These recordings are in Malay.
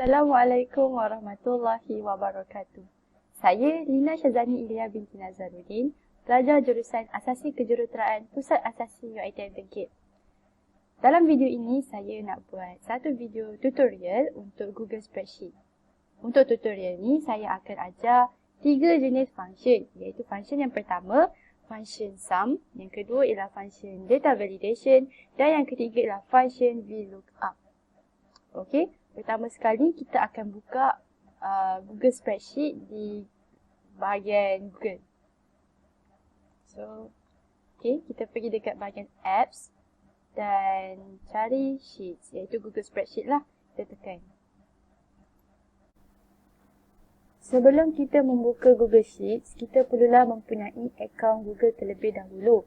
Assalamualaikum warahmatullahi wabarakatuh. Saya Lina Syazani Ilya binti Nazaruddin, pelajar jurusan Asasi Kejuruteraan Pusat Asasi UiTM Bangkit. Dalam video ini, saya nak buat satu video tutorial untuk Google Spreadsheet. Untuk tutorial ni, saya akan ajar 3 jenis function, iaitu function yang pertama, function sum, yang kedua ialah function data validation, dan yang ketiga ialah function VLOOKUP. Okey. Pertama sekali, kita akan buka Google Spreadsheet di bahagian Google. So, okay, kita pergi dekat bahagian Apps dan cari Sheets, iaitu Google Spreadsheet lah. Kita tekan. Sebelum kita membuka Google Sheets, kita perlulah mempunyai akaun Google terlebih dahulu.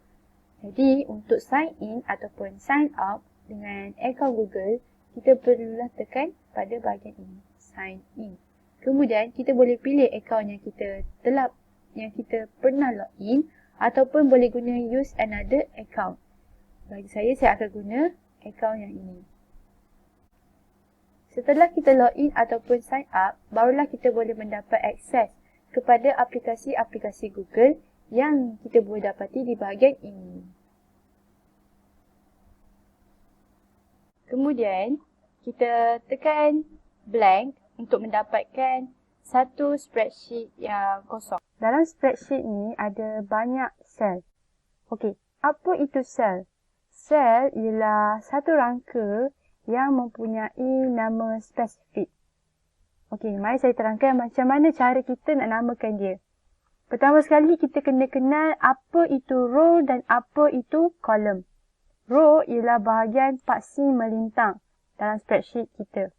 Jadi, untuk sign in ataupun sign up dengan akaun Google, kita perlulah tekan pada bahagian ini, sign in. Kemudian kita boleh pilih akaun yang kita pernah login ataupun boleh guna use another account. Bagi saya akan guna akaun yang ini. Setelah kita login ataupun sign up, barulah kita boleh mendapat akses kepada aplikasi-aplikasi Google yang kita boleh dapati di bahagian ini. Kemudian, kita tekan blank untuk mendapatkan satu spreadsheet yang kosong. Dalam spreadsheet ni ada banyak sel. Okey, apa itu sel? Sel ialah satu rangka yang mempunyai nama spesifik. Okey, mari saya terangkan macam mana cara kita nak namakan dia. Pertama sekali, kita kena kenal apa itu row dan apa itu column. Row ialah bahagian paksi melintang dalam spreadsheet kita.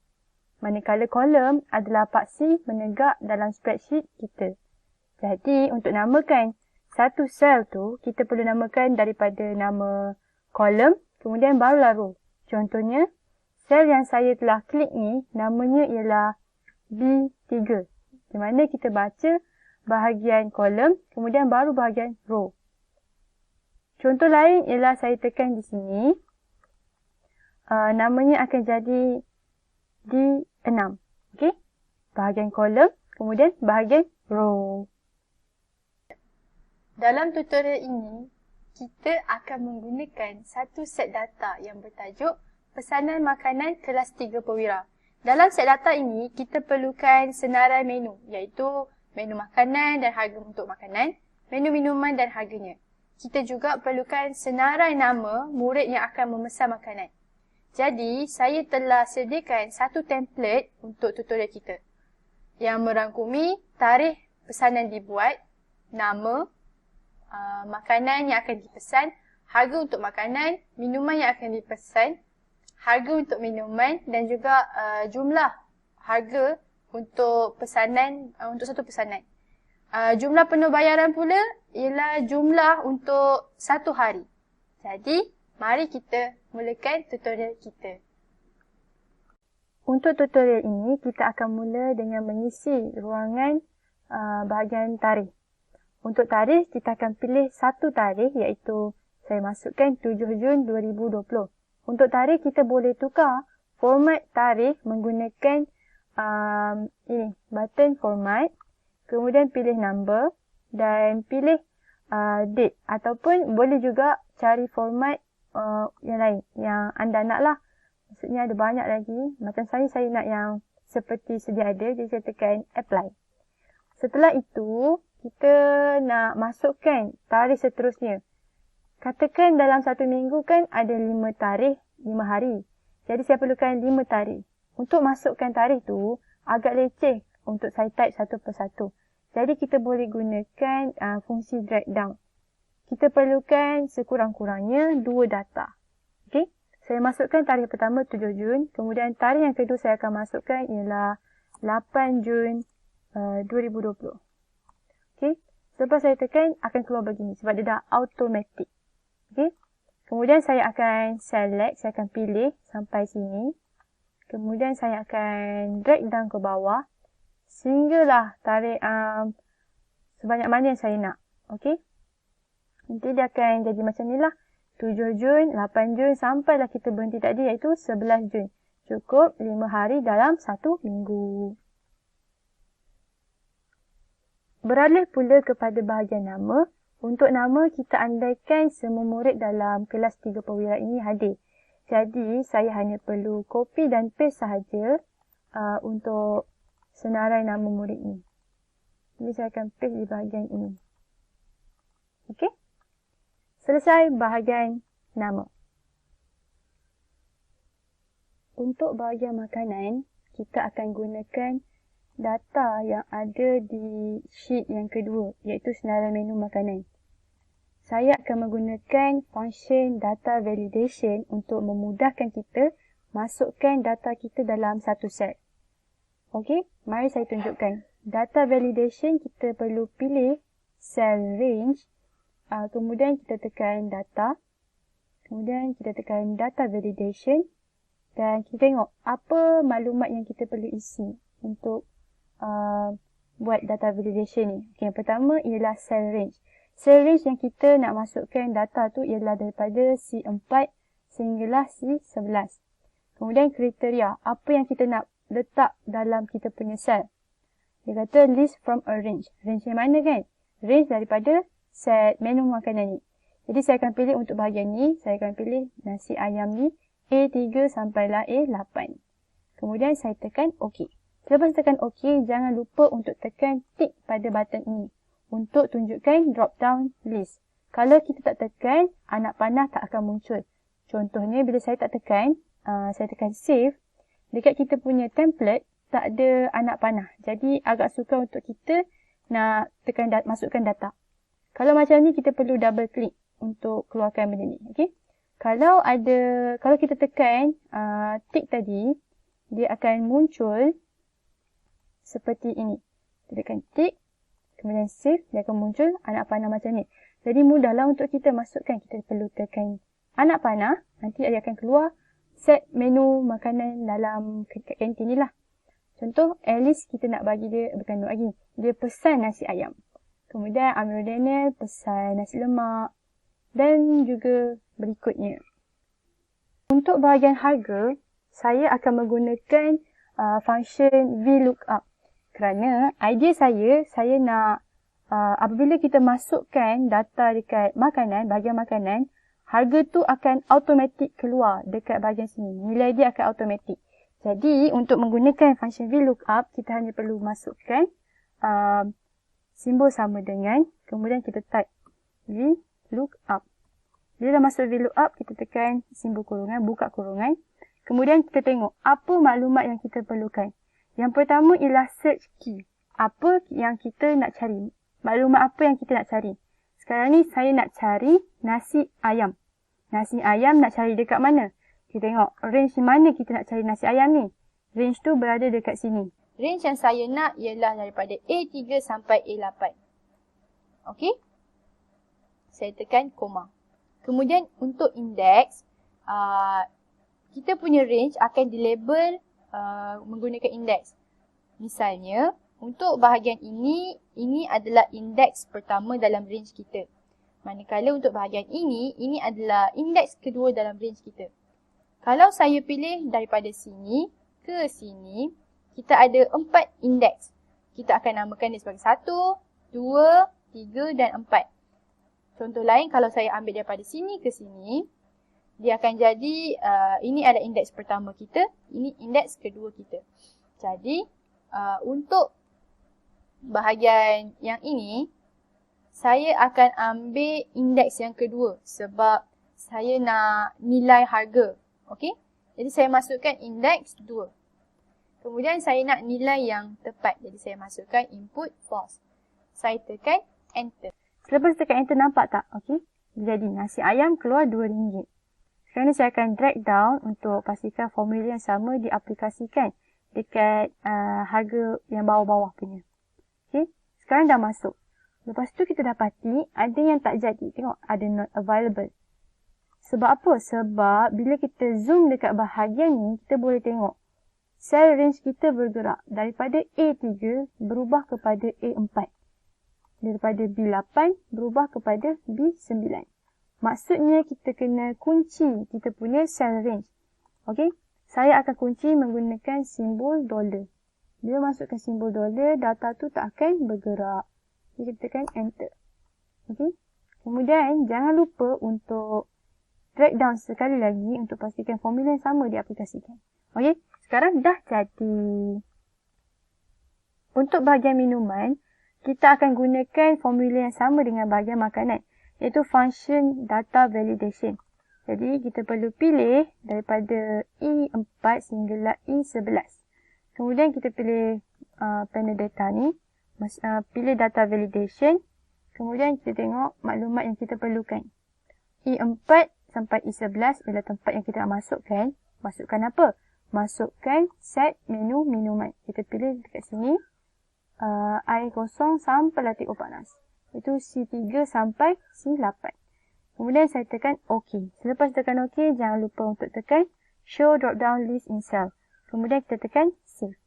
Manakala column adalah paksi menegak dalam spreadsheet kita. Jadi, untuk namakan satu sel tu, kita perlu namakan daripada nama column, kemudian barulah row. Contohnya, sel yang saya telah klik ni, namanya ialah B3. Di mana kita baca bahagian column, kemudian baru bahagian row. Contoh lain ialah saya tekan di sini. Namanya akan jadi D6. Okey? Bahagian column, kemudian bahagian row. Dalam tutorial ini, kita akan menggunakan satu set data yang bertajuk pesanan makanan kelas 3 perwira. Dalam set data ini, kita perlukan senarai menu, iaitu menu makanan dan harga untuk makanan, menu minuman dan harganya. Kita juga perlukan senarai nama murid yang akan memesan makanan. Jadi, saya telah sediakan satu template untuk tutorial kita yang merangkumi tarikh pesanan dibuat, nama, makanan yang akan dipesan, harga untuk makanan, minuman yang akan dipesan, harga untuk minuman dan juga jumlah harga untuk pesanan untuk satu pesanan. Jumlah penuh bayaran pula ialah jumlah untuk satu hari. Jadi, mari kita mulakan tutorial kita. Untuk tutorial ini, kita akan mula dengan mengisi ruangan bahagian tarikh. Untuk tarikh, kita akan pilih satu tarikh iaitu saya masukkan 7 Jun 2020. Untuk tarikh, kita boleh tukar format tarikh menggunakan ini, button format. Kemudian pilih number dan pilih date ataupun boleh juga cari format yang lain yang anda nak lah. Maksudnya ada banyak lagi. Macam saya nak yang seperti sedia ada, jadi saya tekan apply. Setelah itu, kita nak masukkan tarikh seterusnya. Katakan dalam satu minggu kan ada 5 tarikh, 5 hari. Jadi saya perlukan 5 tarikh. Untuk masukkan tarikh tu agak leceh untuk saya type satu persatu. Jadi kita boleh gunakan fungsi drag down. Kita perlukan sekurang-kurangnya 2 data. Okey, saya masukkan tarikh pertama 7 Jun, kemudian tarikh yang kedua saya akan masukkan ialah 8 Jun 2020. Okey, selepas saya tekan akan keluar begini sebab dia dah automatic. Okey, kemudian saya akan select, saya akan pilih sampai sini. Kemudian saya akan drag down ke bawah sehinggalah tarikh sebanyak mana yang saya nak. Okey. Nanti dia akan jadi macam ni lah. 7 Jun, 8 Jun sampailah kita berhenti tadi iaitu 11 Jun. Cukup 5 hari dalam 1 minggu. Beralih pula kepada bahagian nama. Untuk nama, kita andaikan semua murid dalam kelas 3 perwira ini hadir. Jadi, saya hanya perlu copy dan paste sahaja untuk senarai nama murid ini. Jadi, saya akan paste di bahagian ini. Okey? Selesai bahagian nama. Untuk bahagian makanan, kita akan gunakan data yang ada di sheet yang kedua, iaitu senarai menu makanan. Saya akan menggunakan function data validation untuk memudahkan kita masukkan data kita dalam satu set. Okey, mari saya tunjukkan. Data validation, kita perlu pilih cell range. Kemudian kita tekan data. Kemudian kita tekan data validation. Dan kita tengok apa maklumat yang kita perlu isi untuk buat data validation ni. Okay, yang pertama ialah cell range. Cell range yang kita nak masukkan data tu ialah daripada C4 sehinggalah C11. Kemudian kriteria, apa yang kita nak letak dalam kita punya cell. Dia kata list from a range. Range yang mana kan? Range daripada set menu makanan ni. Jadi saya akan pilih untuk bahagian ni, saya akan pilih nasi ayam ni A3 sampailah A8. Kemudian saya tekan OK. Selepas tekan OK, jangan lupa untuk tekan tick pada button ini untuk tunjukkan drop down list. Kalau kita tak tekan, anak panah tak akan muncul. Contohnya bila saya tak tekan, saya tekan save, dekat kita punya template tak ada anak panah. Jadi agak sukar untuk kita nak tekan masukkan data. Kalau macam ni kita perlu double click untuk keluarkan benda ni. Okey. Kalau kita tekan tick tadi, dia akan muncul seperti ini. Kita tekan tick, kemudian save, dia akan muncul anak panah macam ni. Jadi mudahlah untuk kita masukkan. Kita perlu tekan anak panah, nanti dia akan keluar set menu makanan dalam kantin ni lah. Contoh, Alice kita nak bagi dia, bukan nak bagi, dia pesan nasi ayam. Kemudian Amirul Daniel pesan nasi lemak dan juga berikutnya. Untuk bahagian harga, saya akan menggunakan function VLOOKUP. Kerana idea saya nak apabila kita masukkan data dekat makanan, bahagian makanan, harga tu akan automatik keluar dekat bahagian sini. Nilai dia akan automatik. Jadi, untuk menggunakan function VLOOKUP, kita hanya perlu masukkan simbol sama dengan, kemudian kita type VLOOKUP. Bila dah masuk VLOOKUP, kita tekan simbol kurungan, buka kurungan. Kemudian kita tengok apa maklumat yang kita perlukan. Yang pertama ialah search key. Apa yang kita nak cari? Maklumat apa yang kita nak cari? Sekarang ni saya nak cari nasi ayam. Nasi ayam nak cari dekat mana? Kita tengok range mana kita nak cari nasi ayam ni. Range tu berada dekat sini. Range yang saya nak ialah daripada A3 sampai A8. Okey? Saya tekan koma. Kemudian untuk indeks, kita punya range akan dilabel menggunakan indeks. Misalnya, untuk bahagian ini adalah indeks pertama dalam range kita. Manakala untuk bahagian ini adalah indeks kedua dalam range kita. Kalau saya pilih daripada sini ke sini, kita ada 4 indeks. Kita akan namakan dia sebagai 1, 2, 3 dan 4. Contoh lain, kalau saya ambil daripada sini ke sini, dia akan jadi, ini adalah indeks pertama kita, ini indeks kedua kita. Jadi, untuk bahagian yang ini, saya akan ambil indeks yang kedua sebab saya nak nilai harga. Okey? Jadi, saya masukkan indeks 2. Kemudian, saya nak nilai yang tepat. Jadi, saya masukkan input false. Saya tekan enter. Selepas tekan enter, nampak tak? Okey? Jadi, nasi ayam keluar RM2. Sekarang ni saya akan drag down untuk pastikan formula yang sama diaplikasikan dekat harga yang bawah-bawah punya. Okay. Sekarang dah masuk. Lepas tu kita dapati ada yang tak jadi. Tengok ada not available. Sebab apa? Sebab bila kita zoom dekat bahagian ni, kita boleh tengok cell range kita bergerak daripada A3 berubah kepada A4. Daripada B8 berubah kepada B9. Maksudnya kita kena kunci kita punya cell range. Okey. saya akan kunci menggunakan simbol $. Bila masukkan simbol $, data tu tak akan bergerak. Jadi kita tekan enter. Okey. Kemudian jangan lupa untuk drag down sekali lagi untuk pastikan formula yang sama diaplikasikan. Okey. Sekarang dah jadi. Untuk bahagian minuman, kita akan gunakan formula yang sama dengan bahagian makanan, iaitu function data validation. Jadi, kita perlu pilih daripada E4 sehinggalah E11. Kemudian, kita pilih panel data ni. Pilih data validation. Kemudian, kita tengok maklumat yang kita perlukan. E4 sampai E11 ialah tempat yang kita nak masukkan. Masukkan apa? Masukkan set menu minuman. Kita pilih dekat sini. Air kosong sampai latih panas. Itu C3 sampai C8. Kemudian saya tekan OK. Selepas tekan OK, jangan lupa untuk tekan Show drop down list in cell. Kemudian kita tekan Save.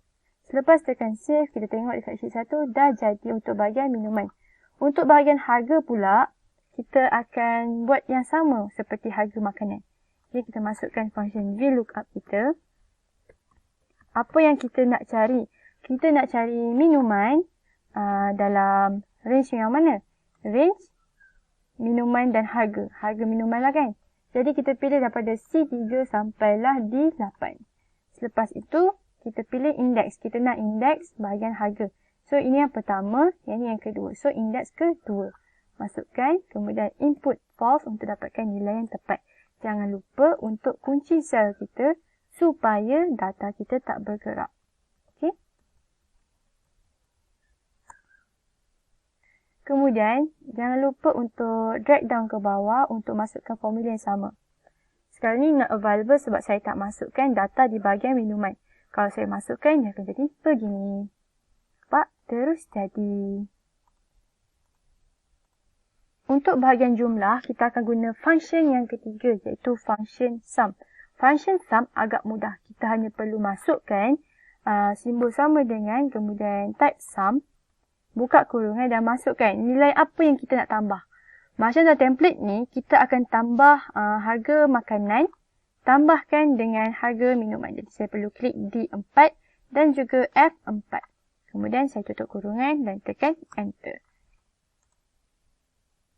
Selepas tekan Save, kita tengok dekat sheet 1 dah jadi untuk bahagian minuman. Untuk bahagian harga pula, kita akan buat yang sama seperti harga makanan. Jadi kita masukkan function VLOOKUP kita. Apa yang kita nak cari? Kita nak cari minuman dalam range yang mana? Range minuman dan harga. Harga minuman lah kan. Jadi kita pilih daripada C3 sampailah D8. Selepas itu, kita pilih indeks. Kita nak indeks bahagian harga. So, ini yang pertama, yang ini yang kedua. So, indeks kedua. Masukkan, kemudian input false untuk dapatkan nilai yang tepat. Jangan lupa untuk kunci sel kita supaya data kita tak bergerak. Kemudian, jangan lupa untuk drag down ke bawah untuk masukkan formula yang sama. Sekarang ni not available sebab saya tak masukkan data di bahagian minuman. Kalau saya masukkan, dia akan jadi begini. Nampak? Terus jadi. Untuk bahagian jumlah, kita akan guna function yang ketiga, iaitu function sum. Function sum agak mudah. Kita hanya perlu masukkan simbol sama dengan kemudian type sum. Buka kurungan dan masukkan nilai apa yang kita nak tambah. Macam dalam template ni, kita akan tambah harga makanan, tambahkan dengan harga minuman. Jadi saya perlu klik D4 dan juga F4. Kemudian saya tutup kurungan dan tekan enter.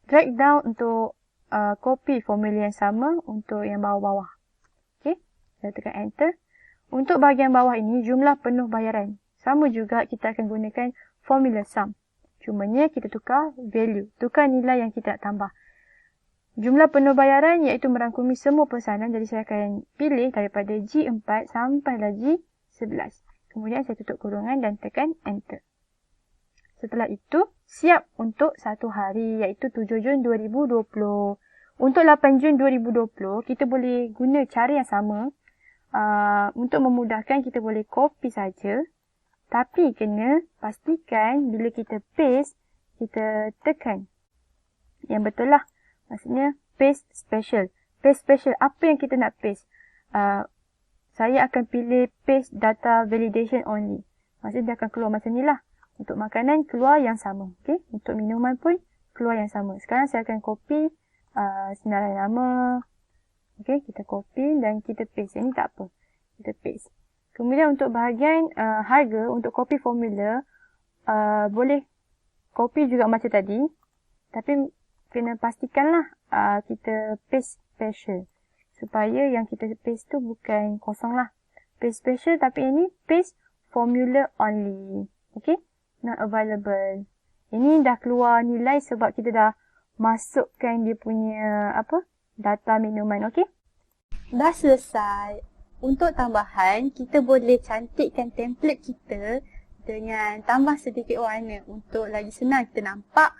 Drag down untuk copy formula yang sama untuk yang bawah-bawah. Okey, saya tekan enter. Untuk bahagian bawah ini, jumlah penuh bayaran. Sama juga kita akan gunakan formula sum. Cumanya kita tukar value. Tukar nilai yang kita nak tambah. Jumlah penuh bayaran iaitu merangkumi semua pesanan. Jadi saya akan pilih daripada G4 sampailah G11. Kemudian saya tutup kurungan dan tekan enter. Setelah itu, siap untuk satu hari iaitu 7 Jun 2020. Untuk 8 Jun 2020, kita boleh guna cara yang sama. Untuk memudahkan, kita boleh copy saja. Tapi kena pastikan bila kita paste, kita tekan. Yang betul lah. Maksudnya paste special. Paste special, apa yang kita nak paste? Saya akan pilih paste data validation only. Maksudnya dia akan keluar macam ni lah. Untuk makanan, keluar yang sama. Okay? Untuk minuman pun, keluar yang sama. Sekarang saya akan copy senarai nama. Okay? Kita copy dan kita paste. Ini tak apa. Kita paste. Kemudian untuk bahagian harga, untuk copy formula, boleh copy juga macam tadi. Tapi kena pastikanlah kita paste special. Supaya yang kita paste tu bukan kosong lah. Paste special tapi ini paste formula only. Okay? Not available. Ini dah keluar nilai sebab kita dah masukkan dia punya data minuman. Okay? Dah selesai. Untuk tambahan, kita boleh cantikkan template kita dengan tambah sedikit warna untuk lagi senang kita nampak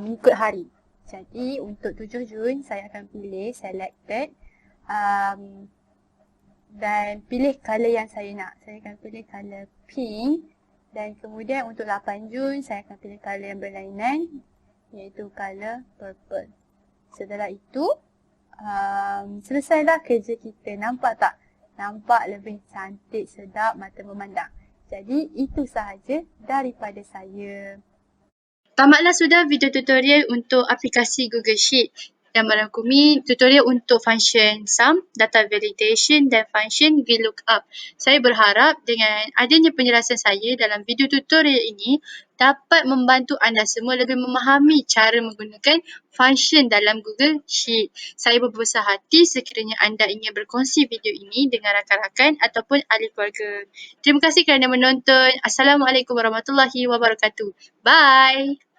mengikut hari. Jadi, untuk 7 Jun, saya akan pilih selected dan pilih color yang saya nak. Saya akan pilih color pink dan kemudian untuk 8 Jun, saya akan pilih color yang berlainan iaitu color purple. Setelah itu, selesailah kerja kita. Nampak tak? Nampak lebih cantik, sedap, mata memandang. Jadi, itu sahaja daripada saya. Tamatlah sudah video tutorial untuk aplikasi Google Sheet. dan merangkumi tutorial untuk function sum, data validation dan function VLOOKUP. Saya berharap dengan adanya penjelasan saya dalam video tutorial ini dapat membantu anda semua lebih memahami cara menggunakan function dalam Google Sheet. Saya berbesar hati sekiranya anda ingin berkongsi video ini dengan rakan-rakan ataupun ahli keluarga. Terima kasih kerana menonton. Assalamualaikum warahmatullahi wabarakatuh. Bye.